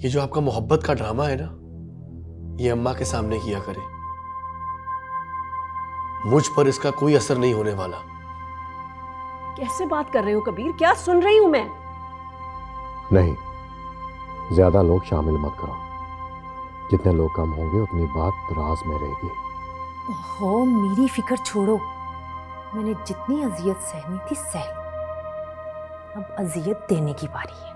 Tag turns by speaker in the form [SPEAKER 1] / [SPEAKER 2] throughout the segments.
[SPEAKER 1] ये जो आपका मोहब्बत का ड्रामा है ना, ये अम्मा के सामने किया करे। मुझ पर इसका कोई असर नहीं होने वाला।
[SPEAKER 2] कैसे बात कर रहे हो कबीर? क्या सुन रही हूं मैं?
[SPEAKER 3] नहीं, ज्यादा लोग शामिल मत करो। जितने लोग कम होंगे उतनी बात राज में रहेगी।
[SPEAKER 4] ओहो, मेरी फिक्र छोड़ो। मैंने जितनी अजियत सहनी थी सह ली। अब अजियत देने की बारी है।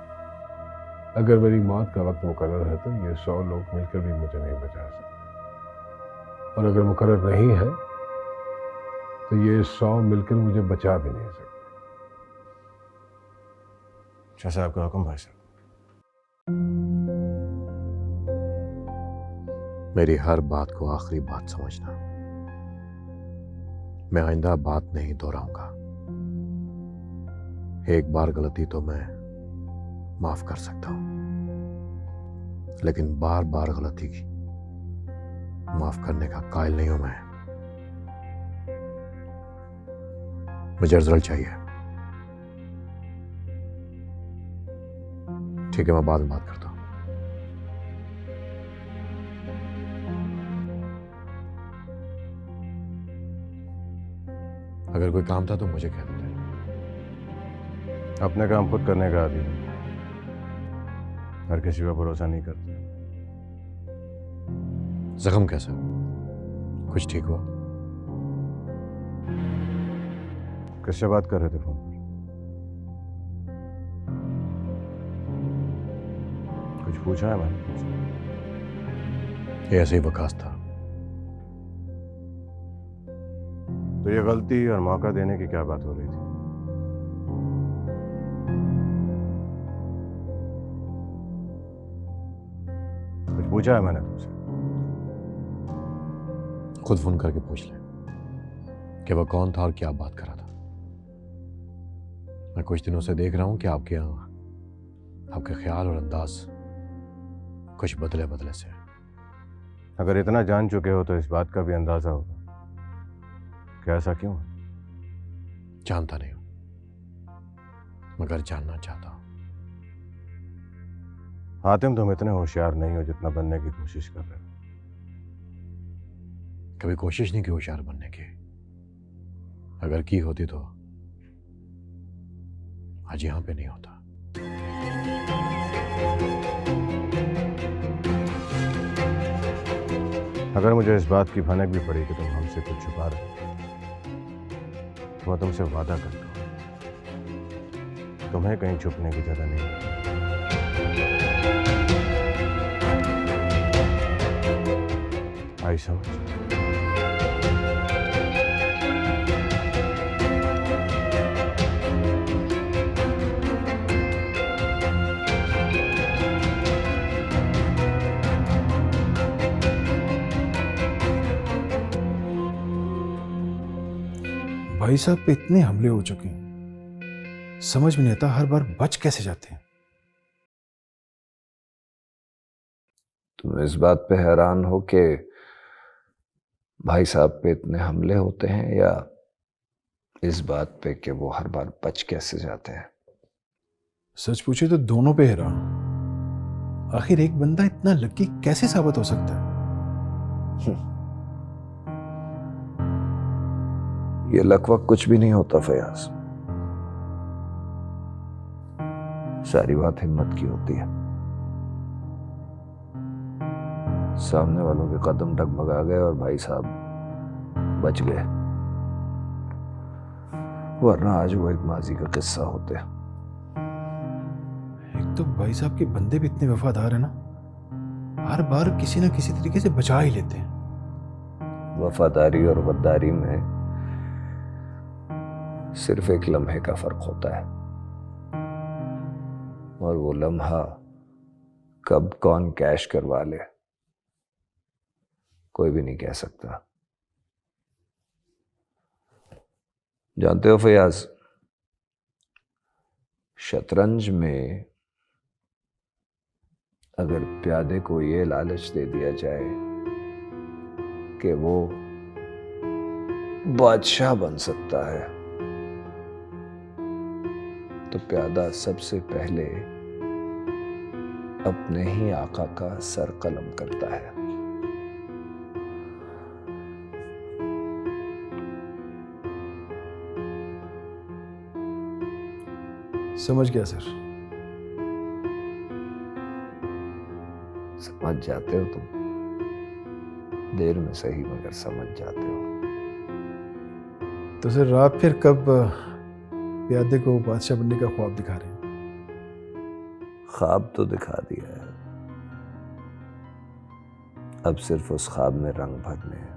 [SPEAKER 5] अगर मेरी मौत का वक्त मुकर्रर है तो ये 100 लोग मिलकर भी मुझे नहीं बचा सकते, और अगर मुकर्रर नहीं है तो ये 100 मिलकर मुझे बचा भी नहीं सकते।
[SPEAKER 6] जैसा आपका हुक्म भाई साहब।
[SPEAKER 3] मेरी हर बात को आखिरी बात समझना। मैं आइंदा बात नहीं दोहराऊंगा। एक बार गलती तो मैं माफ कर सकता हूं, लेकिन बार बार गलती की माफ करने का कायल नहीं हूं मैं। मुझे रिजल्ट चाहिए। ठीक है, मैं बाद में बात करता हूं। अगर कोई काम था तो मुझे कह देते।
[SPEAKER 6] अपने काम खुद करने का आदी हूं, हर किसी पर भरोसा नहीं करते।
[SPEAKER 3] जख्म कैसा? कुछ ठीक हुआ?
[SPEAKER 6] किससे बात कर रहे थे फोन पर? कुछ पूछा है मैंने?
[SPEAKER 3] ये ऐसे ही वकास था।
[SPEAKER 6] तो ये गलती और मौका देने की क्या बात हो रही थी? कुछ पूछा है मैंने तुमसे?
[SPEAKER 3] खुद फोन करके पूछ ले कि वह कौन था और क्या बात कर रहा था। मैं कुछ दिनों से देख रहा हूं कि आपके यहाँ आपके ख्याल और अंदाज कुछ बदले बदले से।
[SPEAKER 6] अगर इतना जान चुके हो तो इस बात का भी अंदाजा होगा कि ऐसा क्यों है।
[SPEAKER 3] जानता नहीं हूं, मगर जानना चाहता हूं।
[SPEAKER 6] हातिम, तुम इतने होशियार नहीं हो जितना बनने की कोशिश कर रहे हो।
[SPEAKER 3] कभी कोशिश नहीं की होशियार बनने की। अगर की होती तो आज यहां पे नहीं होता।
[SPEAKER 6] अगर मुझे इस बात की भनक भी पड़ी कि तुम हमसे कुछ छुपा रहे हो, तो मैं तुमसे वादा करता हूं तुम्हें कहीं छुपने की जगह नहीं है। आई समझ?
[SPEAKER 7] भाई साहब पे इतने हमले हो चुके हैं, समझ में नहीं आता हर बार बच कैसे जाते हैं।
[SPEAKER 8] तुम इस बात पे हैरान हो कि भाई साहब पे इतने हमले होते हैं, या इस बात पे कि वो हर बार बच कैसे जाते हैं?
[SPEAKER 7] सच पूछे तो दोनों पे हैरान हूं। आखिर एक बंदा इतना लकी कैसे साबित हो सकता है?
[SPEAKER 8] ये लकवक कुछ भी नहीं होता फयाज। सारी बात हिम्मत की होती है। सामने वालों के कदम डगमगा गए और भाई साहब बच गए, वरना आज वो एक माजी का किस्सा होते।
[SPEAKER 7] एक तो भाई साहब के बंदे भी इतने वफादार है ना, हर बार किसी ना किसी तरीके से बचा ही लेते हैं।
[SPEAKER 8] वफादारी और गद्दारी में सिर्फ एक लम्हे का फर्क होता है, और वो लम्हा कब कौन कैश करवा ले कोई भी नहीं कह सकता। जानते हो फयाज, शतरंज में अगर प्यादे को ये लालच दे दिया जाए कि वो बादशाह बन सकता है, तो प्यादा सबसे पहले अपने ही आका का सर कलम करता है।
[SPEAKER 7] समझ गया सर।
[SPEAKER 8] समझ जाते हो तुम, देर में सही मगर समझ जाते हो।
[SPEAKER 7] तो सर आप फिर कब प्यादे को बादशाह बनने का ख्वाब दिखा रहे हैं?
[SPEAKER 8] ख्वाब तो दिखा दिया है, अब सिर्फ उस ख्वाब में रंग भरने हैं।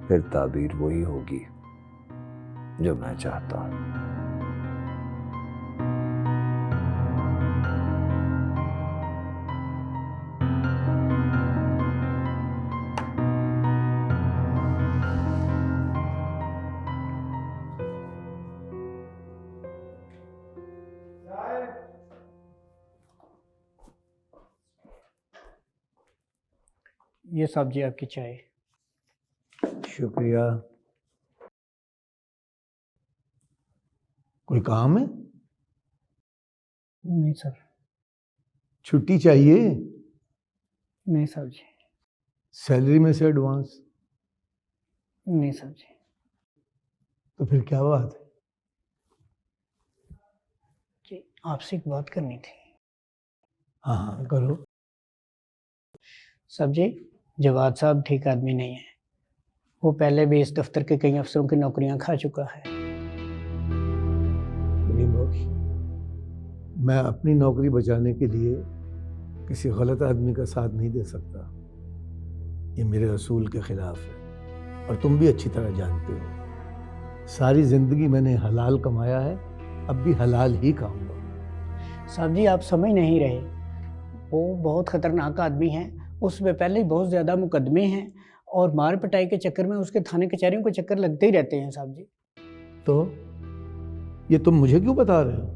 [SPEAKER 8] फिर ताबीर वही होगी जो मैं चाहता हूं।
[SPEAKER 9] ये सब्जी आपकी चाय।
[SPEAKER 10] शुक्रिया। कोई काम है?
[SPEAKER 9] नहीं सर।
[SPEAKER 10] छुट्टी चाहिए?
[SPEAKER 9] नहीं सर जी।
[SPEAKER 10] सैलरी में से एडवांस?
[SPEAKER 9] नहीं सर जी।
[SPEAKER 10] तो फिर क्या बात है?
[SPEAKER 9] जी आपसे एक बात करनी थी।
[SPEAKER 10] हाँ हाँ करो।
[SPEAKER 9] सर जी, जवाद साहब ठीक आदमी नहीं है। वो पहले भी इस दफ्तर के कई अफसरों की नौकरियां खा चुका है।
[SPEAKER 10] करीम बख्श, मैं अपनी नौकरी बचाने के लिए किसी गलत आदमी का साथ नहीं दे सकता। ये मेरे असूल के खिलाफ है और तुम भी अच्छी तरह जानते हो। सारी जिंदगी मैंने हलाल कमाया है, अब भी हलाल ही खाऊंगा।
[SPEAKER 9] साहब जी आप समझ नहीं रहे, वो बहुत खतरनाक आदमी है। उसमें पहले ही बहुत ज़्यादा मुकदमे हैं और मार पिटाई के चक्कर में उसके थाने कचहरियों के चक्कर लगते ही रहते हैं साहब जी।
[SPEAKER 10] तो ये तुम मुझे क्यों बता रहे हो?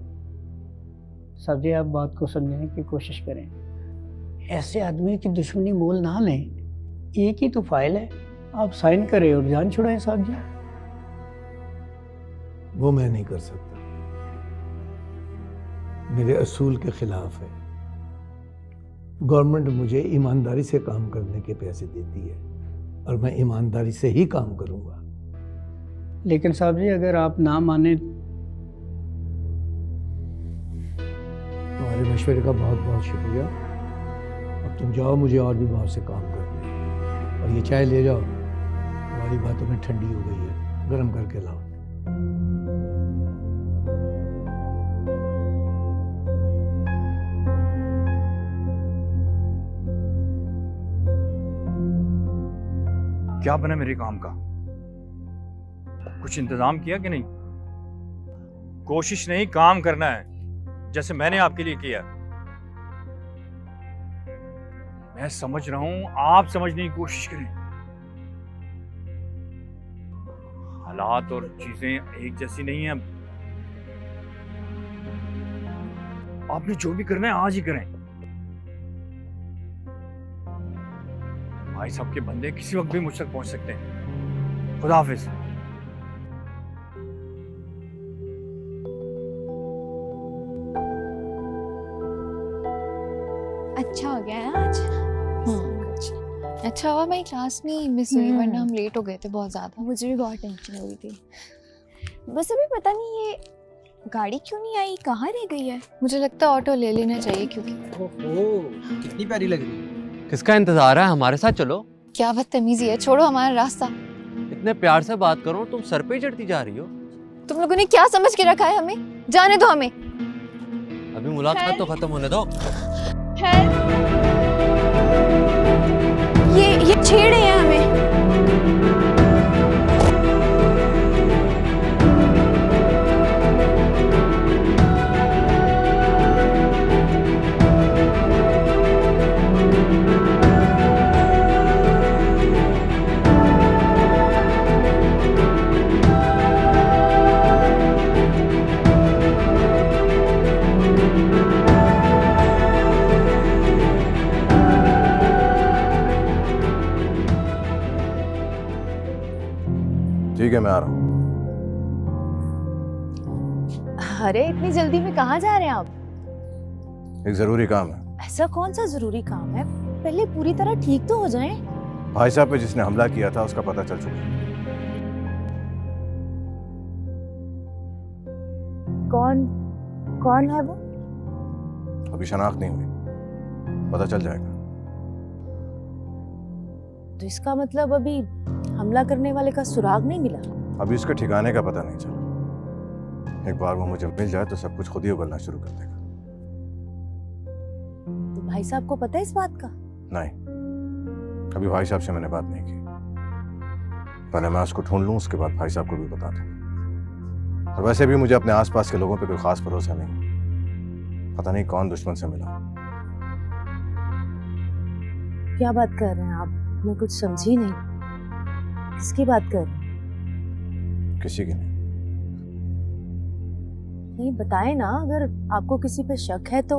[SPEAKER 9] साहब जी आप बात को समझने की कोशिश करें। ऐसे आदमी की दुश्मनी मोल ना लें। एक ही तो फाइल है, आप साइन करें और जान छुड़ाएं साहब जी।
[SPEAKER 10] वो मैं नहीं कर सकता, मेरे असूल के खिलाफ है। गवर्नमेंट मुझे ईमानदारी से काम करने के पैसे देती है और मैं ईमानदारी से ही काम करूंगा।
[SPEAKER 9] लेकिन साहब जी अगर आप ना माने।
[SPEAKER 10] तुम्हारे मशवरे का बहुत बहुत शुक्रिया। अब तुम जाओ, मुझे और भी बहुत से काम करने हैं। और ये चाय ले जाओ, तुम्हारी बातों में ठंडी हो गई है, गर्म करके लाओ।
[SPEAKER 11] क्या बना मेरे काम का? कुछ इंतजाम किया कि नहीं? कोशिश नहीं, काम करना है जैसे मैंने आपके लिए किया। मैं समझ रहा हूं, आप समझने की कोशिश करें। हालात और चीजें एक जैसी नहीं है। आपने जो भी करना है आज ही करें। भाई साहब के बंदे किसी वक्त भी मुझ तक पहुंच सकते हैं। खुदा हाफिज।
[SPEAKER 12] अच्छा हो गया है आज। अच्छा हुआ मेरी क्लास नहीं मिस हुई, वरना हम लेट हो गए थे बहुत ज़्यादा। मुझे भी बहुत टेंशन हो रही थी। बस अभी पता नहीं ये गाड़ी क्यों नहीं आई, कहाँ रह गई है। मुझे लगता है ऑटो ले लेना चाहिए क्योंकि
[SPEAKER 13] कितनी प्यारी लग रही है।
[SPEAKER 1] किसका इंतजार है? हमारे साथ चलो।
[SPEAKER 12] क्या बदतमीजी है, छोड़ो हमारा रास्ता।
[SPEAKER 1] इतने प्यार से बात करो, तुम सर पे चढ़ती जा रही हो।
[SPEAKER 12] तुम लोगों ने क्या समझ के रखा है हमें? जाने दो हमें।
[SPEAKER 1] अभी मुलाकात तो खत्म होने दो।
[SPEAKER 12] ये छेड़े हैं हमें।
[SPEAKER 6] ठीक है, मैं आ रहा हूँ।
[SPEAKER 12] अरे इतनी जल्दी में कहाँ जा रहे हैं आप?
[SPEAKER 6] एक जरूरी काम है।
[SPEAKER 4] ऐसा कौन सा जरूरी काम है? पहले पूरी तरह ठीक तो हो जाएं।
[SPEAKER 6] भाई साहब पे जिसने हमला किया था उसका पता चल चुका है।
[SPEAKER 4] कौन है वो?
[SPEAKER 6] अभी शनाख्त नहीं हुई, पता चल जाएगा।
[SPEAKER 4] तो इसका मतलब अभी हमला करने वाले का सुराग नहीं मिला?
[SPEAKER 6] अभी उसके ठिकाने का पता नहीं चला। एक बार वो मुझे मिल जाए तो सब कुछ खुद ही उगलना शुरू कर देगा।
[SPEAKER 4] तो भाई साहब को पता है इस बात का?
[SPEAKER 6] नहीं, अभी भाई साहब से मैंने बात नहीं की। पहले मैं उसको ढूंढ लूं, उसके बाद भाई साहब को भी बता दूं। और वैसे भी मुझे अपने आसपास के लोगों पे कोई खास भरोसा नहीं। पता नहीं कौन दुश्मन से मिला।
[SPEAKER 4] क्या बात कर रहे हैं आप? मैं कुछ समझी नहीं। किसकी बात कर रहे हैं?
[SPEAKER 6] किसी की नहीं।
[SPEAKER 4] नहीं बताए ना, अगर आपको किसी पे शक है तो।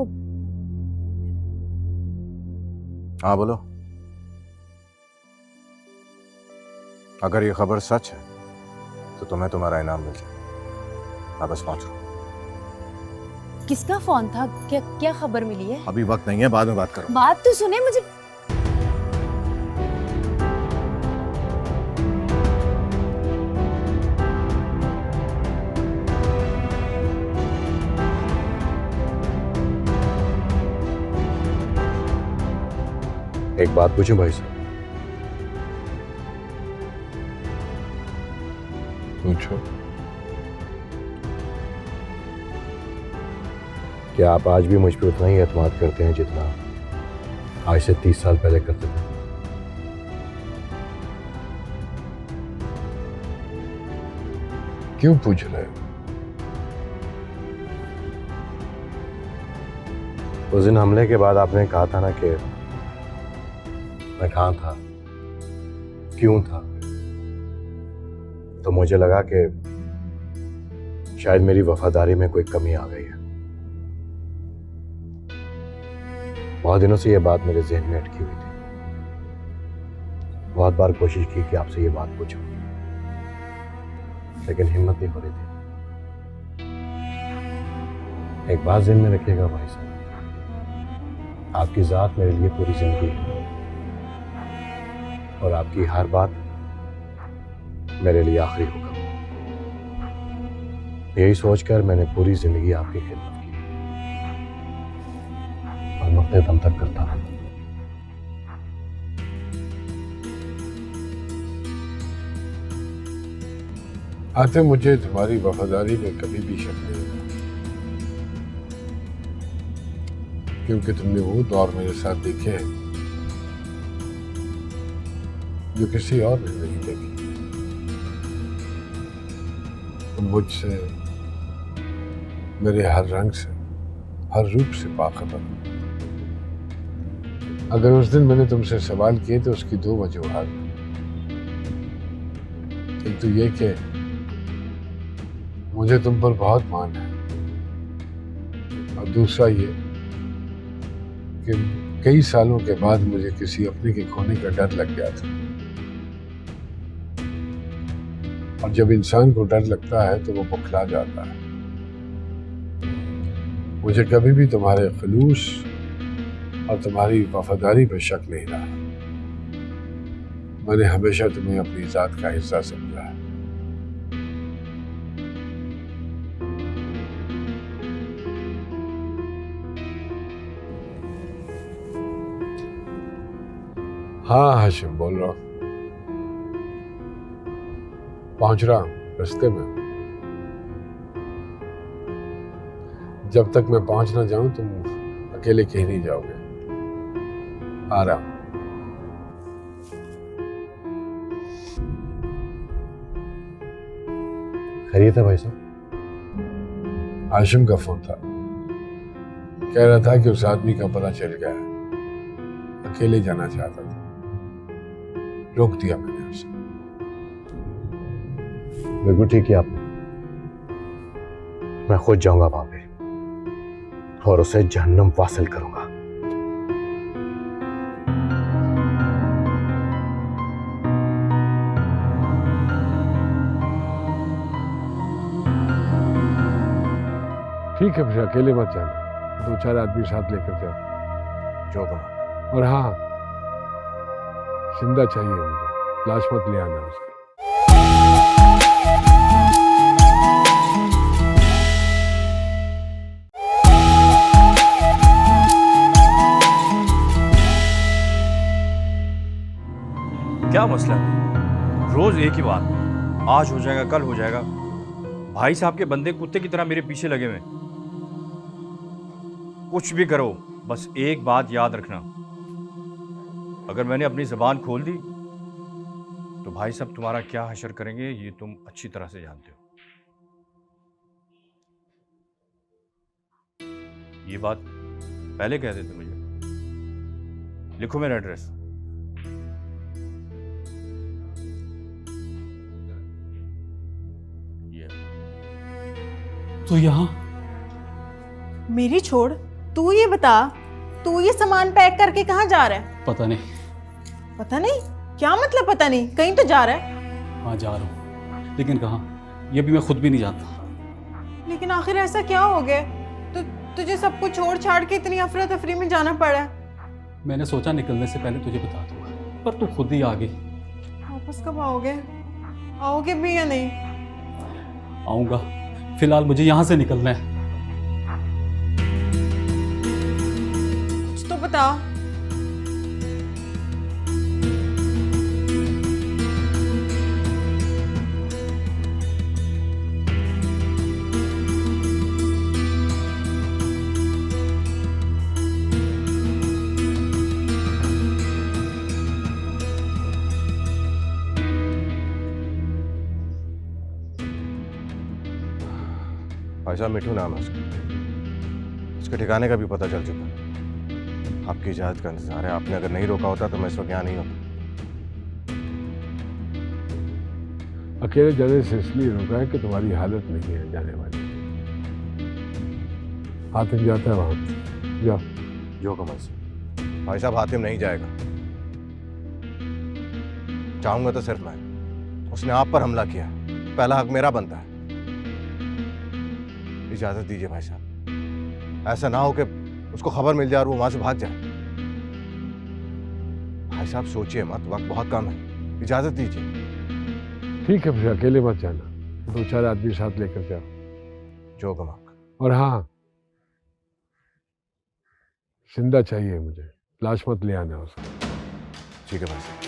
[SPEAKER 6] हाँ बोलो। अगर ये खबर सच है तो तुम्हें तुम्हारा इनाम मिल जाए। मैं बस पहुंच रहा हूं।
[SPEAKER 4] किसका फोन था? क्या खबर मिली है?
[SPEAKER 6] अभी वक्त नहीं है, बाद में बात करो।
[SPEAKER 4] बात तो सुने मुझे।
[SPEAKER 3] एक बात पूछूं भाई साहब?
[SPEAKER 5] पूछो।
[SPEAKER 3] क्या आप आज भी मुझ पर उतना ही एतमाद करते हैं जितना आज से 30 साल पहले करते थे?
[SPEAKER 5] क्यों पूछ रहे हो?
[SPEAKER 3] उस दिन हमले के बाद आपने कहा था ना कि मैं कहाँ था, क्यों था, तो मुझे लगा कि शायद मेरी वफादारी में कोई कमी आ गई है। बहुत दिनों से यह बात मेरे जहन में अटकी हुई थी। बहुत बार कोशिश की कि आपसे ये बात पूछूं, लेकिन हिम्मत नहीं हो रही थी। एक बात जहन में रखिएगा भाई साहब, आपकी जात मेरे लिए पूरी जिंदगी है और आपकी हर बात मेरे लिए आखिरी होगा। यही सोचकर मैंने पूरी जिंदगी आपकी खिदमत की और मरते दम तक करता रहा।
[SPEAKER 5] आते मुझे तुम्हारी वफादारी में कभी भी शक नहीं था, क्योंकि तुमने वो दौर मेरे साथ देखे हैं जो किसी और ने नहीं देखे। तुम मुझसे, मेरे हर रंग से, हर रूप से बाखबर हो। अगर उस दिन मैंने तुमसे सवाल किए तो उसकी दो वजूहात। एक तो ये कि मुझे तुम पर बहुत मान है, और दूसरा ये कि कई सालों के बाद मुझे किसी अपने के खोने का डर लग गया था। और जब इंसान को डर लगता है तो वो बुखला जाता है। मुझे कभी भी तुम्हारे खलूस और तुम्हारी वफादारी पर शक नहीं रहा। मैंने हमेशा तुम्हें अपनी जात का हिस्सा समझा है। हाँ हाशिम बोल रहा हूं, पहुंच रहा हूं, रास्ते में। जब तक मैं पहुंच ना जाऊं तुम अकेले कहीं नहीं जाओगे। आ रहा हूं।
[SPEAKER 3] खैरियत है भाई साहब?
[SPEAKER 5] हाशिम का फोन था, कह रहा था कि उस आदमी का पता चल गया है, अकेले जाना चाहता था। रोक दिया मैंने उसे।
[SPEAKER 3] बिल्कुल ठीक किया आपने। मैं खुद जाऊंगा वहां पे और उसे जहन्नम वासिल करूंगा।
[SPEAKER 5] ठीक है, फिर अकेले मत जाना। 2-4 आदमी साथ लेकर जाओ।
[SPEAKER 6] जो कमा।
[SPEAKER 5] और हाँ, जिंदा चाहिए मुझे, लाश मत ले आना उसकी।
[SPEAKER 11] क्या मसला है? रोज एक ही बात, आज हो जाएगा, कल हो जाएगा। भाई साहब के बंदे कुत्ते की तरह मेरे पीछे लगे हुए। कुछ भी करो, बस एक बात याद रखना, अगर मैंने अपनी जबान खोल दी तो भाई साहब तुम्हारा क्या हशर करेंगे ये तुम अच्छी तरह से जानते हो। ये बात पहले कह देते मुझे। लिखो मेरा एड्रेस।
[SPEAKER 14] तो यहाँ
[SPEAKER 15] मेरी छोड़, तू ये बता, तू ये सामान पैक करके कहाँ जा रहा है?
[SPEAKER 14] पता नहीं।
[SPEAKER 15] पता नहीं? क्या मतलब पता नहीं? कहीं तो जा रहा है?
[SPEAKER 14] हाँ जा रहा हूँ, लेकिन कहाँ ये भी मैं खुद भी नहीं जानता।
[SPEAKER 15] लेकिन आखिर ऐसा क्या हो गया तो तुझे सब कुछ छोड़ छाड़ के इतनी अफरा तफरी में जाना पड़ा है?
[SPEAKER 14] मैंने सोचा निकलने से पहले तुझे बता दूंगा, पर तू खुद ही आ गई।
[SPEAKER 15] वापस कब आओगे? आओगे भी या नहीं?
[SPEAKER 14] आऊंगा, फिलहाल मुझे यहाँ से निकलना है।
[SPEAKER 15] कुछ तो बता।
[SPEAKER 6] भाई साहब मिठू नाम है उसका। उसके ठिकाने का भी पता चल चुका है। आपकी इजाजत का इंतजार है। आपने अगर नहीं रोका होता तो मैं इस वक्त यहाँ नहीं होता।
[SPEAKER 5] अकेले जाने से इसलिए रोका है कि तुम्हारी हालत नहीं है जाने वाली। हातिम जाता है वहां, जाओ।
[SPEAKER 6] जो कमल से भाई साहब, हातिम नहीं जाएगा। चाहूंगा तो सिर्फ मैं। उसने आप पर हमला किया, पहला हक मेरा बनता है। इजाजत दीजिए भाई साहब, ऐसा ना हो कि उसको खबर मिल जाए और वो वहां से भाग जाए। भाई साहब सोचिए मत, वक्त बहुत कम है। इजाजत दीजिए।
[SPEAKER 5] ठीक है, फिर अकेले मत जाना, 2-4 आदमी साथ लेकर जाओ।
[SPEAKER 6] जो गमा।
[SPEAKER 5] और हाँ, जिंदा चाहिए मुझे, लाश मत ले आना उसको।
[SPEAKER 6] ठीक है भाई साहब।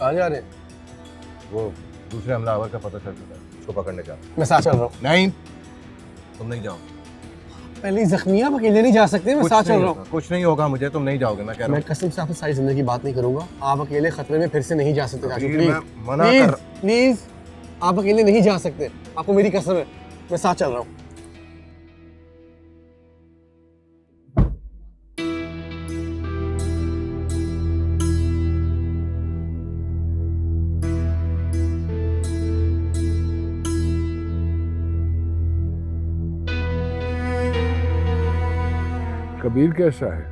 [SPEAKER 1] कहाँ जा रहे हैं?
[SPEAKER 6] वो दूसरे हमलावर का पता चल चुका है, उसको पकड़ने जा रहा हूं।
[SPEAKER 1] मैं साथ चल रहा हूँ।
[SPEAKER 6] नहीं, तुम नहीं जाओ।
[SPEAKER 1] पहले जख्मी, आप अकेले नहीं जा सकते, मैं साथ चल रहा हूँ।
[SPEAKER 6] कुछ नहीं होगा मुझे, तुम नहीं जाओगे, मैं कह रहा हूँ।
[SPEAKER 1] मैं कसम से आपसे सारी जिंदगी बात नहीं करूंगा। आप अकेले खतरे में फिर से नहीं जा सकते।
[SPEAKER 6] प्लीज
[SPEAKER 1] प्लीज, आप अकेले नहीं जा सकते, आपको मेरी कसम है। मैं साथ चल रहा हूँ।
[SPEAKER 5] कबीर कैसा है?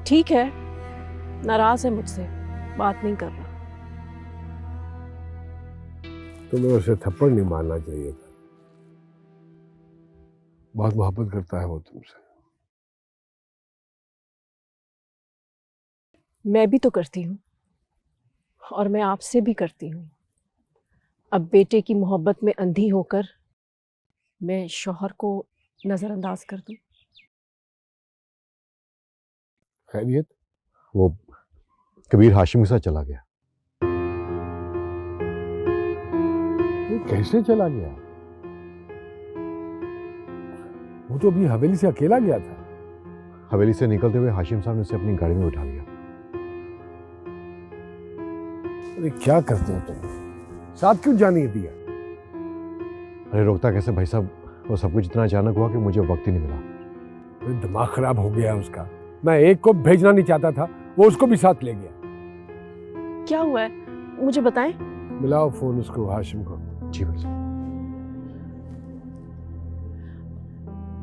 [SPEAKER 2] ठीक है, नाराज है मुझसे, बात नहीं कर रहा।
[SPEAKER 5] तुम्हें उसे थप्पड़ नहीं मारना चाहिए था। बहुत मोहब्बत करता है वो तुमसे।
[SPEAKER 2] मैं भी तो करती हूँ, और मैं आपसे भी करती हूँ। अब बेटे की मोहब्बत में अंधी होकर मैं शौहर को नजरअंदाज कर दूं?
[SPEAKER 3] खैरियत? वो कबीर हाशिम के साथ चला गया।
[SPEAKER 5] वो कैसे चला गया? वो तो अभी हवेली से अकेला गया था।
[SPEAKER 3] हवेली से निकलते हुए हाशिम साहब ने उसे अपनी गाड़ी में उठा लिया।
[SPEAKER 5] अरे क्या करते हो तुम? साथ क्यों जाने दिया?
[SPEAKER 3] अरे रोकता कैसे भाई साहब, वो सब कुछ इतना अचानक हुआ कि मुझे वक्त ही नहीं मिला।
[SPEAKER 5] दिमाग खराब हो गया उसका। मैं एक को भेजना नहीं चाहता था वो उसको भी साथ ले गया।
[SPEAKER 2] क्या हुआ है मुझे बताएं।
[SPEAKER 5] मिलाओ फोन उसको, हाशिम को।
[SPEAKER 3] जी भाई साहब।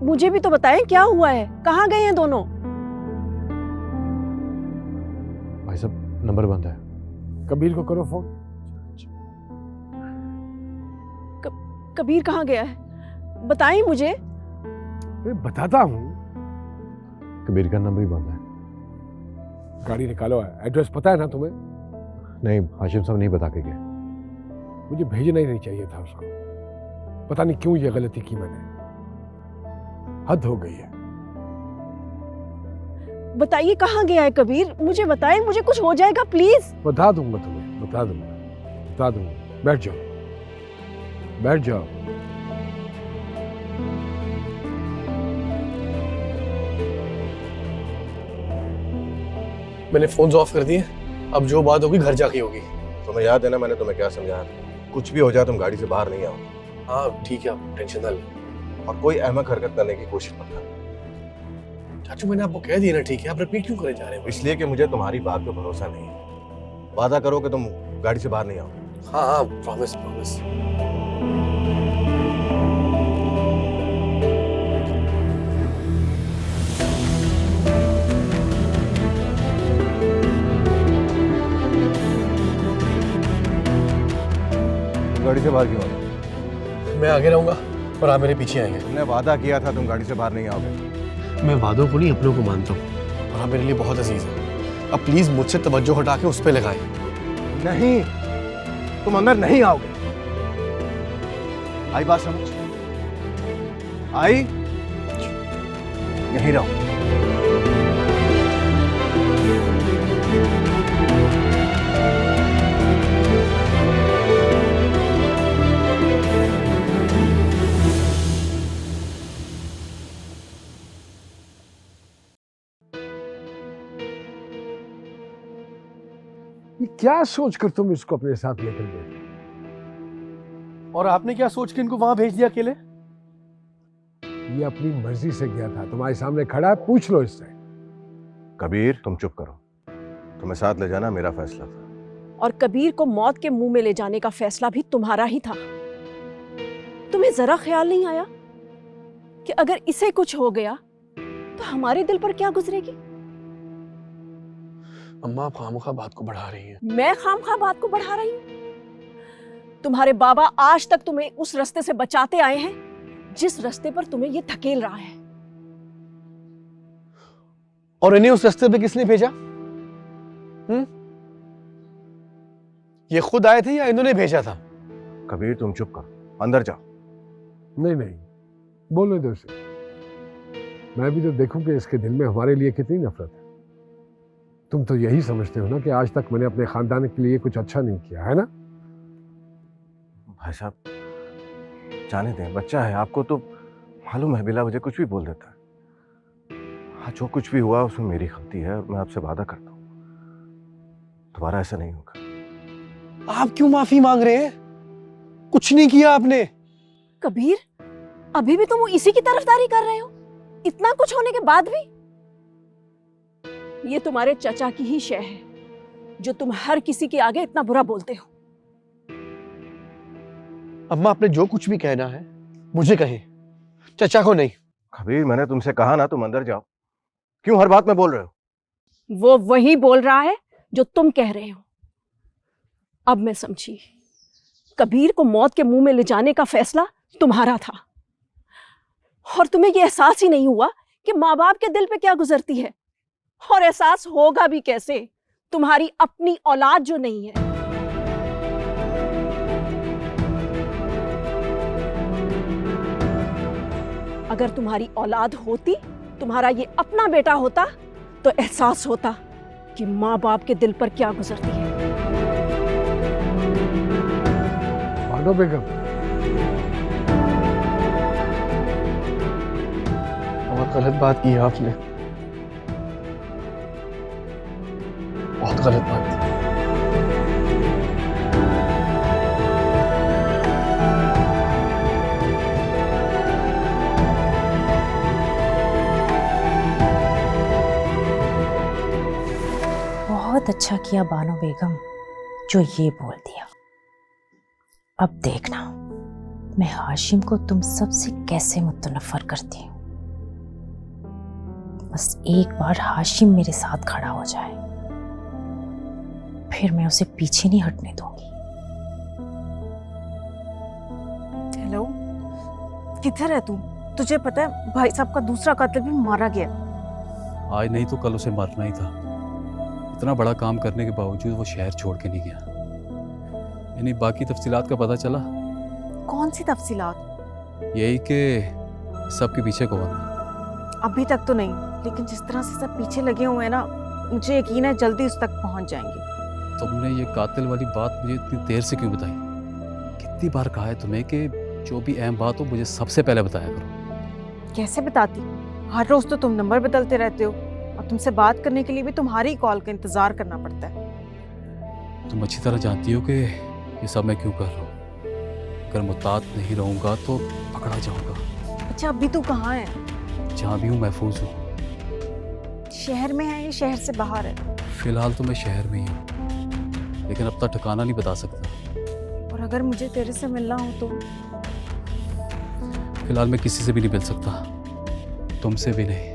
[SPEAKER 2] मुझे भी तो बताएं क्या हुआ है, कहाँ गए हैं दोनों?
[SPEAKER 3] भाई साहब नंबर बंद है।
[SPEAKER 5] कबीर को करो फोन।
[SPEAKER 2] कबीर कहाँ गया है, बताएं मुझे।
[SPEAKER 5] मैं बताता हूँ।
[SPEAKER 3] कबीर का नंबर ही बंद है।
[SPEAKER 5] गाड़ी निकालो, एड्रेस पता है ना तुम्हें?
[SPEAKER 3] नहीं, हाशिम साहब नहीं बता के गए।
[SPEAKER 5] मुझे भेजना ही नहीं चाहिए था उसको। पता नहीं क्यों ये गलती की मैंने। हद हो गई है।
[SPEAKER 2] बताइए कहाँ गया है कबीर, मुझे बताएं, मुझे कुछ हो जाएगा प्लीज।
[SPEAKER 5] बता दूंगा तुम्हें, बता दूंगा। बैठ जाओ, बैठ जाओ।
[SPEAKER 1] मैंने फोन ऑफ कर दिए, अब जो बात होगी घर जाके होगी।
[SPEAKER 6] तुम्हें याद है ना मैंने तुम्हें क्या समझाया था? कुछ भी हो जाए तुम गाड़ी से बाहर नहीं आओ।
[SPEAKER 1] हाँ ठीक है, आप टेंशन ना लें।
[SPEAKER 6] और कोई अहमक हरकत करने की कोशिश मत करना।
[SPEAKER 1] चाचू मैंने आपको कह दिया ना, ठीक है, आप रिपीट क्यों करे जा रहे हैं?
[SPEAKER 6] इसलिए कि मुझे तुम्हारी बात पे भरोसा नहीं है। वादा करो कि तुम गाड़ी से बाहर नहीं आओ।
[SPEAKER 1] हाँ हाँ, प्रॉमिस प्रॉमिस।
[SPEAKER 6] गाड़ी से बाहर क्यों आओ?
[SPEAKER 1] मैं आगे रहूंगा और आप मेरे पीछे आएंगे।
[SPEAKER 6] तुमने वादा किया था तुम गाड़ी से बाहर नहीं आओगे।
[SPEAKER 1] मैं वादों को नहीं अपनों को मानता हूँ और आप मेरे लिए बहुत अजीज है। अब प्लीज मुझसे तवज्जो हटा के उस पर लगाएं।
[SPEAKER 6] नहीं, तुम अंदर नहीं आओगे। आई बात समझ? आई? यहीं रहो।
[SPEAKER 5] ये क्या सोचकर तुम इसको अपने साथ लेकर गए?
[SPEAKER 1] और आपने क्या सोच के इनको वहां भेज दिया अकेले?
[SPEAKER 5] ये अपनी मर्जी से गया था, तुम्हारे सामने खड़ा है, पूछ लो इससे।
[SPEAKER 6] कबीर तुम चुप करो। तुम्हें साथ ले जाना मेरा फैसला था।
[SPEAKER 2] और कबीर को मौत के मुंह में ले जाने का फैसला भी तुम्हारा ही था। तुम्हें जरा ख्याल नहीं आया कि अगर इसे कुछ हो गया तो हमारे दिल पर क्या गुजरेगी?
[SPEAKER 1] अम्मा आप खामखा बात को बढ़ा रही हैं।
[SPEAKER 2] मैं खामखा बात को बढ़ा रही हूँ? तुम्हारे बाबा आज तक तुम्हें उस रास्ते से बचाते आए हैं जिस रास्ते पर तुम्हें ये धकेल रहा है।
[SPEAKER 1] और इन्हें उस रास्ते पे किसने भेजा? ये खुद आए थे या इन्होंने भेजा था?
[SPEAKER 6] कबीर तुम चुप करो, अंदर जाओ।
[SPEAKER 5] नहीं, बोलने दो इसे। मैं भी तो देखूं कि इसके दिल में हमारे लिए कितनी नफरत है। तुम तो यही समझते हो ना कि आज तक मैंने अपने खानदान के लिए कुछ अच्छा नहीं किया है ना?
[SPEAKER 6] भाई साहब जाने दें, बच्चा है, आपको तो मालूम है बिला वजह कुछ भी बोल देता है। हाँ जो कुछ भी हुआ उसमें मेरी गलती है और मैं आपसे वादा करता हूँ दोबारा ऐसा नहीं होगा।
[SPEAKER 1] आप क्यों माफी मांग रहे हैं? कुछ नहीं किया आपने।
[SPEAKER 2] कबीर अभी भी तुम इसी की तरफदारी कर रहे हो, इतना कुछ होने के बाद भी? ये तुम्हारे चचा की ही शय है जो तुम हर किसी के आगे इतना बुरा बोलते हो।
[SPEAKER 1] अम्मा आपने जो कुछ भी कहना है मुझे कहे, चचा को नहीं।
[SPEAKER 6] कबीर मैंने तुमसे कहा ना तुम अंदर जाओ, क्यों हर बात में बोल रहे हो?
[SPEAKER 2] वो वही बोल रहा है जो तुम कह रहे हो। अब मैं समझी, कबीर को मौत के मुंह में ले जाने का फैसला तुम्हारा था और तुम्हें यह एहसास ही नहीं हुआ कि माँ बाप के दिल पे क्या गुजरती है। और एहसास होगा भी कैसे, तुम्हारी अपनी औलाद जो नहीं है। अगर तुम्हारी औलाद होती, तुम्हारा ये अपना बेटा होता, तो एहसास होता कि माँ बाप के दिल पर क्या गुजरती है।
[SPEAKER 5] मानो बेगम,
[SPEAKER 1] बहुत गलत बात की है आपने, बहुत गलत बात की।
[SPEAKER 4] बहुत अच्छा किया बानो बेगम जो ये बोल दिया। अब देखना मैं हाशिम को तुम सबसे कैसे मुतनफर करती हूँ। बस एक बार हाशिम मेरे साथ खड़ा हो जाए, फिर मैं उसे पीछे नहीं हटने दूंगी।
[SPEAKER 15] हेलो, किधर है तू? तुझे पता है भाई साहब का दूसरा कातिल भी मारा गया।
[SPEAKER 14] आज नहीं तो कल उसे मारना ही था। इतना बड़ा काम करने के बावजूद वो शहर छोड़ के नहीं गया। यानी बाकी तफसीलात का पता चला?
[SPEAKER 15] कौन सी तफसीलात?
[SPEAKER 14] यही कि सबके पीछे कौन है।
[SPEAKER 15] अभी तक तो नहीं, लेकिन जिस तरह से सब पीछे लगे हुए हैं ना, मुझे यकीन है जल्दी उस तक पहुंच जाएंगे।
[SPEAKER 14] तुमने ये कातिल वाली बात मुझे इतनी देर से क्यों बताई? कितनी बार कहा है तुम्हें कि जो भी अहम बात हो मुझे सबसे पहले बताया करो।
[SPEAKER 15] कैसे बताती? हर रोज तो तुम नंबर बदलते रहते हो और तुमसे बात करने के लिए भी तुम्हारी कॉल का इंतजार करना पड़ता है।
[SPEAKER 14] तुम अच्छी तरह जानती हो कि ये सब मैं क्यों कर रहा हूँ। अगर मुतात नहीं रहूँगा तो पकड़ा जाऊँगा।
[SPEAKER 15] अच्छा, अभी तू कहाँ है?
[SPEAKER 14] जहाँ भी हूँ महफूज हूँ।
[SPEAKER 15] शहर में है या शहर से बाहर है?
[SPEAKER 14] फिलहाल तो मैं शहर में ही हूँ, लेकिन अब तक ठिकाना नहीं बता सकता।
[SPEAKER 15] और अगर मुझे तेरे से मिलना हो तो?
[SPEAKER 14] फिलहाल मैं किसी से भी नहीं मिल सकता, तुमसे भी नहीं।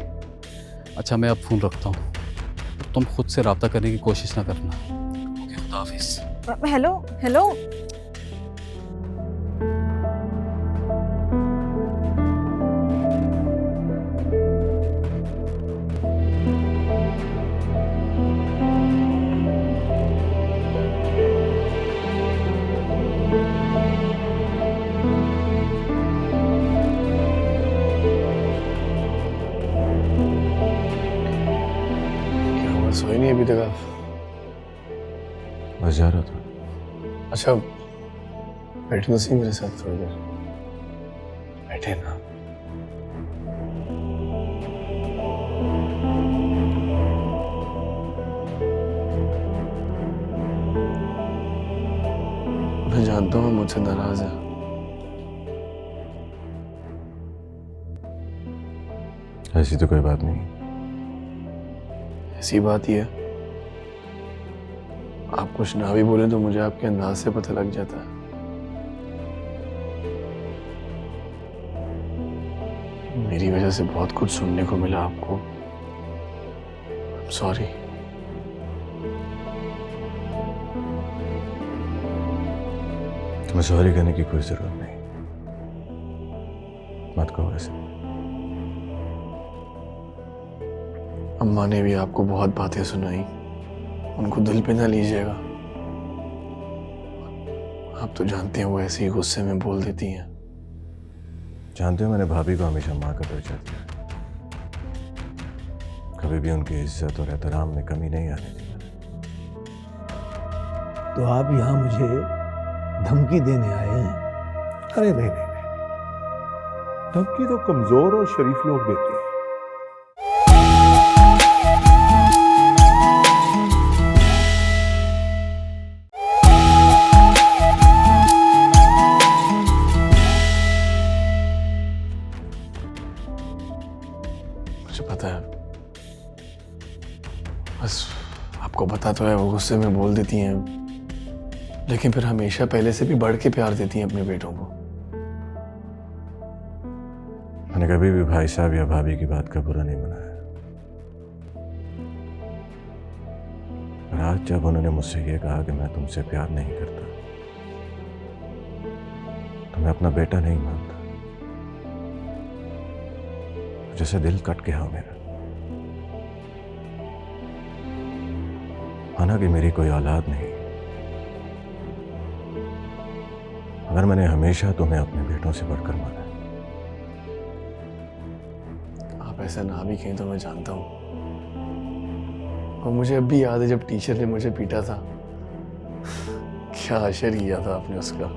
[SPEAKER 14] अच्छा, मैं अब फ़ोन रखता हूँ, तुम खुद से रब्ता करने की कोशिश ना करना। ओके, खुदा हाफिज़।
[SPEAKER 15] हेलो हेलो,
[SPEAKER 1] सोई नहीं अभी तक आप?
[SPEAKER 6] बस जा रहा था।
[SPEAKER 1] अच्छा, बैठना सी मेरे साथ थोड़ी देर। बैठे ना। मैं जानता हूँ मुझसे नाराज है।
[SPEAKER 6] ऐसी तो कोई बात नहीं।
[SPEAKER 1] ऐसी बात ही है, आप कुछ ना भी बोले तो मुझे आपके अंदाज से पता लग जाता है। मेरी वजह से बहुत कुछ सुनने को मिला आपको। सॉरी।
[SPEAKER 6] तुम्हें सॉरी कहने की कोई जरूरत नहीं, मत कहो ऐसे।
[SPEAKER 1] अम्मा ने भी आपको बहुत बातें सुनाई, उनको दिल पे ना लीजिएगा। आप तो जानते हैं वो ऐसे ही गुस्से में बोल देती हैं।
[SPEAKER 6] जानते हो, मैंने भाभी को हमेशा माँ का दर्जा दिया। कभी भी उनकी इज्जत और एहतराम में कमी नहीं आने दी मैंने।
[SPEAKER 10] तो आप यहाँ मुझे धमकी देने आए हैं?
[SPEAKER 5] अरे नहीं नहीं नहीं, धमकी तो कमजोर और शरीफ लोग देते हैं।
[SPEAKER 1] पता है, बस आपको पता तो है वो गुस्से में बोल देती हैं, लेकिन फिर हमेशा पहले से भी बढ़ के प्यार देती हैं अपने बेटों को।
[SPEAKER 6] मैंने कभी भी भाई साहब या भाभी की बात का बुरा नहीं मनाया, और आज जब उन्होंने मुझसे ये कहा कि मैं तुमसे प्यार नहीं करता, तो मैं अपना बेटा नहीं मानता। जैसे दिल कट गया हो मेरा। माना कि मेरी कोई औलाद नहीं, मगर मैंने हमेशा तुम्हें अपने बेटों से बढ़कर माना।
[SPEAKER 1] आप ऐसा ना भी कहें तो मैं जानता हूं, और मुझे अब भी याद है जब टीचर ने मुझे पीटा था, क्या अशर किया था आपने उसका।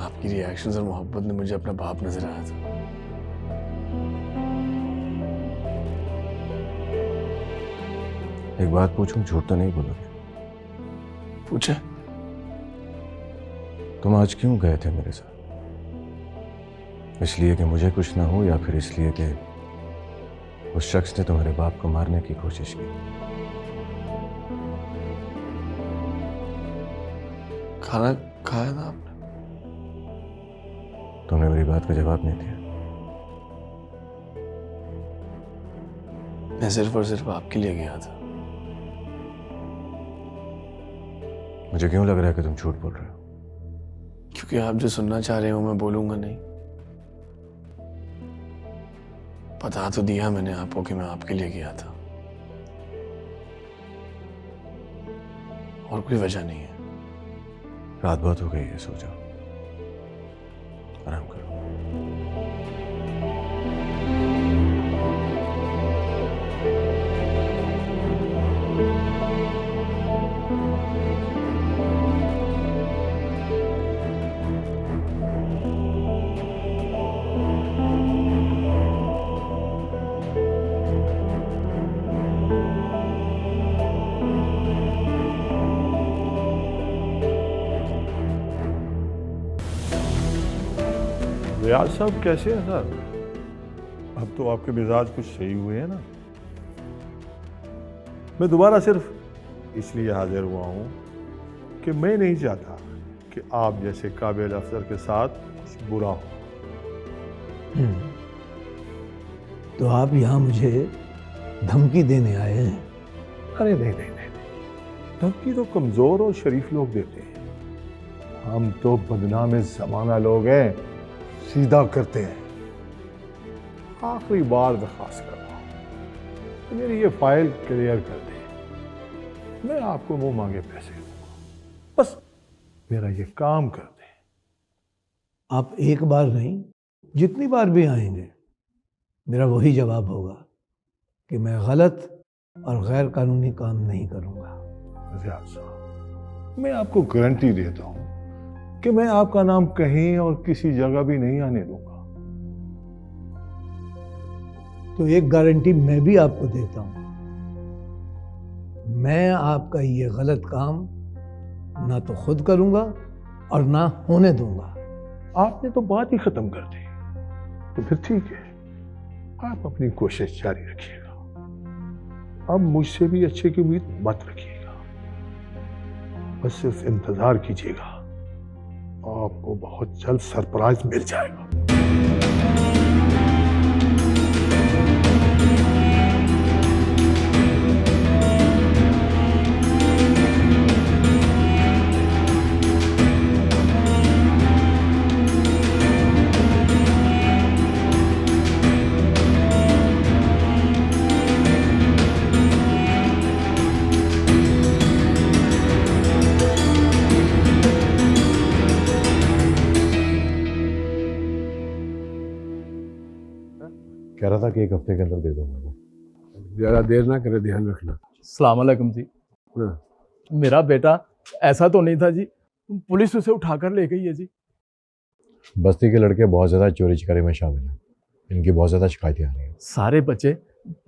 [SPEAKER 1] आपकी रिएक्शंस और मोहब्बत ने मुझे अपना बाप नजर आया था।
[SPEAKER 6] एक बात पूछूं, झूठ तो नहीं बोलोगे?
[SPEAKER 1] पूछे।
[SPEAKER 6] तुम आज क्यों गए थे मेरे साथ? इसलिए कि मुझे कुछ ना हो, या फिर इसलिए कि उस शख्स ने तुम्हारे बाप को मारने की कोशिश की।
[SPEAKER 1] खाना खाया था आपने?
[SPEAKER 6] तुमने मेरी बात का जवाब नहीं दिया।
[SPEAKER 1] मैं सिर्फ और सिर्फ आपके लिए गया था।
[SPEAKER 6] मुझे क्यों लग रहा है कि तुम झूठ बोल रहे हो?
[SPEAKER 1] क्योंकि आप जो सुनना चाह रहे हो मैं बोलूंगा नहीं। बता तो दिया मैंने आपको कि मैं आपके लिए गया था, और कोई वजह नहीं है।
[SPEAKER 6] रात बहुत हो गई है, सो जाओ, आराम करो।
[SPEAKER 5] रियाज साहब कैसे हैं सर? अब तो आपके मिजाज कुछ सही हुए हैं ना? मैं दोबारा सिर्फ इसलिए हाजिर हुआ हूं कि मैं नहीं चाहता कि आप जैसे काबिल अफसर के साथ कुछ बुरा हो।
[SPEAKER 10] तो आप यहाँ मुझे धमकी देने आए हैं?
[SPEAKER 5] अरे नहीं नहीं नहीं, धमकी तो कमजोर और शरीफ लोग देते हैं, हम तो बदनाम जमाना लोग हैं, सीधा करते हैं। आखिरी बार दरख्वास्त कर रहा हूं कि मेरी ये फाइल क्लियर कर दे, मैं आपको मुंह मांगे पैसे दूंगा, बस मेरा ये काम कर दे।
[SPEAKER 10] आप एक बार नहीं, जितनी बार भी आएंगे मेरा वही जवाब होगा कि मैं गलत और गैर कानूनी काम नहीं करूंगा।
[SPEAKER 5] रियाज साहब, मैं आपको गारंटी देता हूं कि मैं आपका नाम कहीं और किसी जगह भी नहीं आने दूंगा।
[SPEAKER 10] तो एक गारंटी मैं भी आपको देता हूं, मैं आपका ये गलत काम ना तो खुद करूंगा और ना होने दूंगा।
[SPEAKER 5] आपने तो बात ही खत्म कर दी, तो फिर ठीक है, आप अपनी कोशिश जारी रखिएगा। अब मुझसे भी अच्छे की उम्मीद मत रखिएगा, बस सिर्फ इंतजार कीजिएगा, आपको बहुत जल्द सरप्राइज मिल जाएगा।
[SPEAKER 3] कह रहा था कि एक हफ्ते के अंदर दे दूंगा।
[SPEAKER 5] ज़्यादा देर ना करे, ध्यान रखना।
[SPEAKER 16] अस्सलाम वालेकुम जी। मेरा बेटा ऐसा तो नहीं था जी, पुलिस उसे उठाकर ले गई है जी।
[SPEAKER 3] बस्ती के लड़के बहुत ज़्यादा चोरी चकारी में शामिल हैं, इनकी बहुत ज़्यादा शिकायतें आ रही हैं।
[SPEAKER 16] सारे बच्चे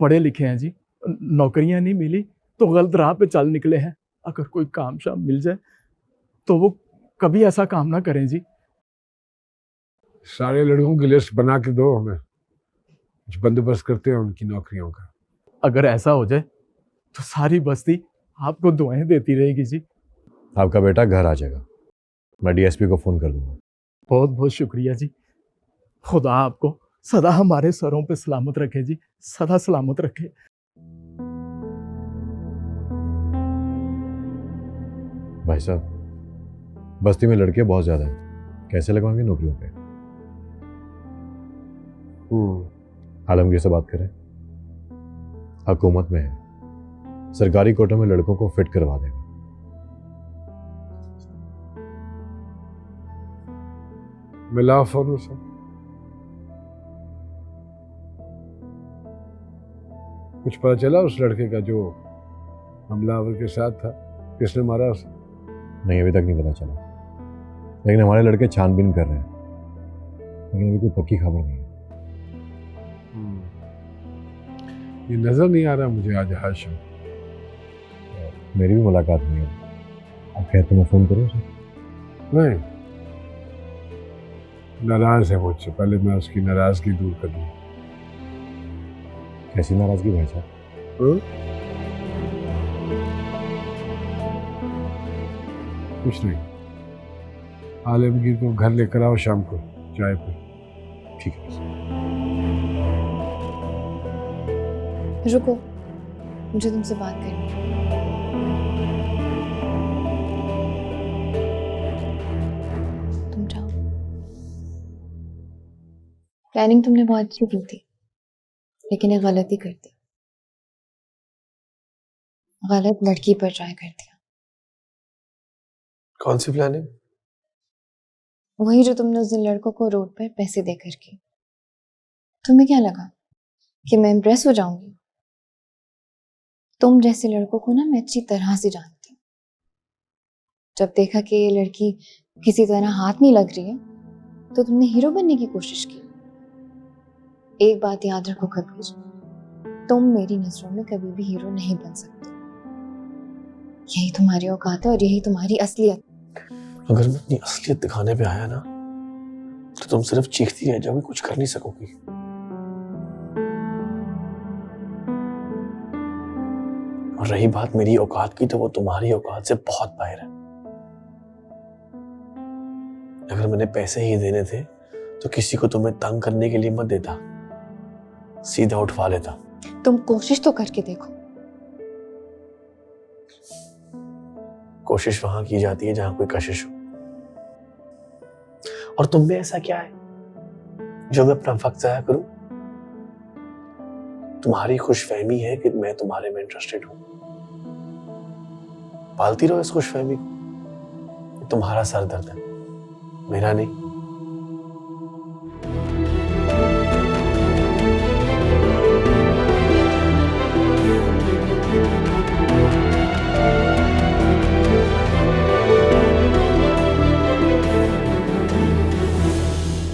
[SPEAKER 16] पढ़े लिखे हैं जी, नौकरियां नहीं मिली तो गलत राह पे चल निकले हैं। अगर कोई काम शाम मिल जाए तो वो कभी ऐसा काम ना करें जी।
[SPEAKER 5] सारे लड़कों की लिस्ट बना के दो, हमें कुछ बंदोबस्त करते हैं उनकी नौकरियों का।
[SPEAKER 16] अगर ऐसा हो जाए तो सारी बस्ती आपको दुआएं देती रहेगी जी।
[SPEAKER 3] आपका बेटा घर आ जाएगा, मैं डीएसपी को फ़ोन कर दूंगा।
[SPEAKER 16] बहुत बहुत शुक्रिया जी। खुदा आपको सदा हमारे सरों पे सलामत रखे जी, सदा सलामत रखे।
[SPEAKER 3] भाई साहब, बस्ती में लड़के बहुत ज़्यादा हैं, कैसे लगवाएंगे नौकरियों पे? आलमगीर से बात करें, हुकूमत में है, सरकारी कोटों में लड़कों को फिट करवा देगा।
[SPEAKER 5] मिला फोन से, कुछ पता चला उस लड़के का जो हमलावर के साथ था, किसने मारा उसे?
[SPEAKER 3] नहीं, अभी तक नहीं पता चला, लेकिन हमारे लड़के छानबीन कर रहे हैं, लेकिन अभी कोई पक्की खबर नहीं है।
[SPEAKER 5] ये नजर नहीं आ रहा मुझे आज हाशिम।
[SPEAKER 3] मेरी भी मुलाकात नहीं है, आप कहते मैं फ़ोन करूँ उसे?
[SPEAKER 5] नहीं, नाराज है मुझसे, पहले मैं उसकी नाराजगी दूर कर दूँ।
[SPEAKER 6] कैसी नाराजगी भाई साहब?
[SPEAKER 5] कुछ नहीं, आलमगीर को घर लेकर आओ शाम को चाय पे।
[SPEAKER 6] ठीक है।
[SPEAKER 12] रुको, मुझे तुमसे बात करनी है। तुम जाओ। प्लानिंग तुमने बहुत अच्छी की थी, लेकिन एक गलती कर दी। गलत लड़की पर ट्राई कर दिया।
[SPEAKER 1] कौन सी प्लानिंग?
[SPEAKER 12] वही जो तुमने उस दिन लड़कों को रोड पर पैसे देकर की। तुम्हें क्या लगा कि मैं इम्प्रेस हो जाऊंगी? तुम जैसे लड़कों को ना मैं अच्छी तरह से जानती हूँ। जब देखा कि ये लड़की किसी तरह हाथ नहीं लग रही है, तो तुमने हीरो बनने की कोशिश की। एक बात याद रखो कबीर, तुम मेरी नजरों में कभी भी हीरो नहीं बन सकते। यही तुम्हारी औकात है और यही तुम्हारी असलियत।
[SPEAKER 1] अगर मैं अपनी असलियत दिखाने पे आया ना, तो तुम सिर्फ चीखती रह जाओगी, कुछ कर नहीं सकोगी। और रही बात मेरी औकात की, तो वो तुम्हारी औकात से बहुत बाहर है। अगर मैंने पैसे ही देने थे, तो किसी को तुम्हें तंग करने के लिए मत देता, सीधा उठवा लेता।
[SPEAKER 12] तुम कोशिश तो करके देखो।
[SPEAKER 1] कोशिश वहां की जाती है जहां कोई कशिश हो। और तुम में ऐसा क्या है जो मैं अपना वक्त जाया करूं? तुम्हारी खुशफहमी है कि मैं तुम्हारे में इंटरेस्टेड हूं। पालती रहो इस खुशफहमी को। तुम्हारा सर दर्द है, मेरा नहीं।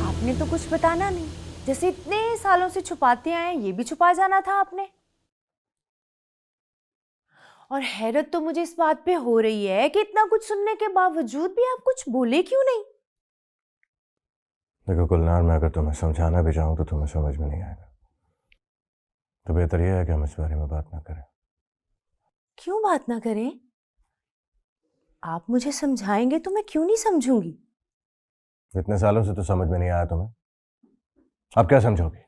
[SPEAKER 15] आपने तो कुछ बताना नहीं, जैसे इतने सालों से छुपाते आए ये भी छुपा जाना था आपने। और हैरत तो मुझे इस बात पे हो रही है कि इतना कुछ सुनने के बावजूद भी आप कुछ बोले क्यों नहीं?
[SPEAKER 6] देखो गुलनार, मैं अगर तुम्हें समझाना भी चाहूँ तो तुम्हें समझ में नहीं आएगा। तो बेहतर यह है कि हम इस बारे में बात ना करें।
[SPEAKER 15] क्यों बात ना करें? आप मुझे समझाएंगे तो मैं क्यों नहीं समझूंगी।
[SPEAKER 6] इतने सालों से तो समझ में नहीं आया तुम्हें, अब क्या समझोगी?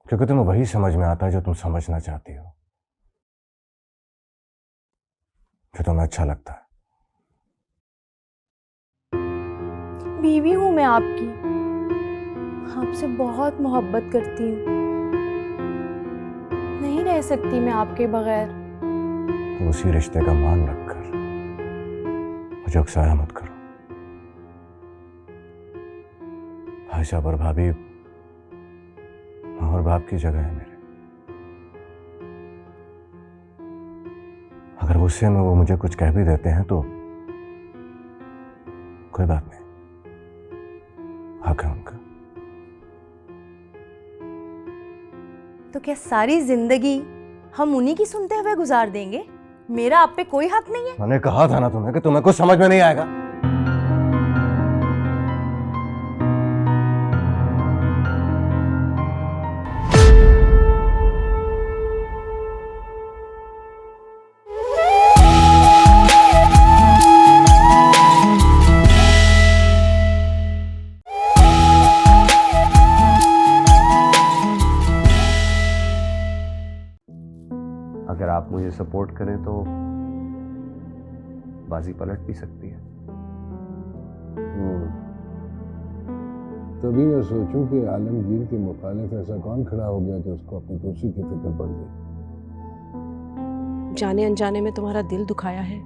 [SPEAKER 6] क्योंकि तुम्हें वही समझ में आता है जो तुम समझना चाहती हो, जो तुम्हें अच्छा लगता है।
[SPEAKER 15] बीवी हूं मैं आपकी, आपसे बहुत मोहब्बत करती हूँ, नहीं रह सकती मैं आपके बगैर।
[SPEAKER 6] तो उसी रिश्ते का मान रखकर मुझे उकसाया मत करो। भाई साहब और भाभी माँ और बाप की जगह है मेरे। अगर गुस्से में वो मुझे कुछ कह भी देते हैं तो कोई बात नहीं, हक है उनका।
[SPEAKER 15] तो क्या सारी जिंदगी हम उन्हीं की सुनते हुए गुजार देंगे? मेरा आप पे कोई हक नहीं है।
[SPEAKER 6] मैंने कहा था ना तुम्हें कि तुम्हें कुछ समझ में नहीं आएगा।
[SPEAKER 3] अगर आप मुझे सपोर्ट करें तो बाजी पलट भी सकती है।
[SPEAKER 5] तभी मैं सोचूं कि आलमगीर के मुखालिफ ऐसा कौन खड़ा हो गया कि उसको अपनी कुर्सी की फिक्र पड़ गई।
[SPEAKER 2] जाने अनजाने में तुम्हारा दिल दुखाया है,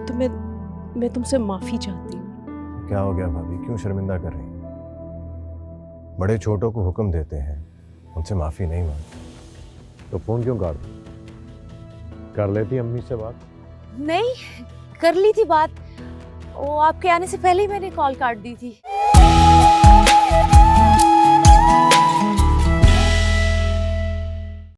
[SPEAKER 2] तो मैं तुमसे माफी चाहती हूँ।
[SPEAKER 6] क्या हो गया भाभी, क्यों शर्मिंदा कर रही हैं? बड़े छोटों को हुक्म देते हैं, उनसे माफी नहीं मांगते।
[SPEAKER 3] तो फोन क्यों काट कर लेती अम्मी से बात?
[SPEAKER 15] नहीं, कर ली थी बात, वो आपके आने से पहले ही मैंने कॉल काट दी थी।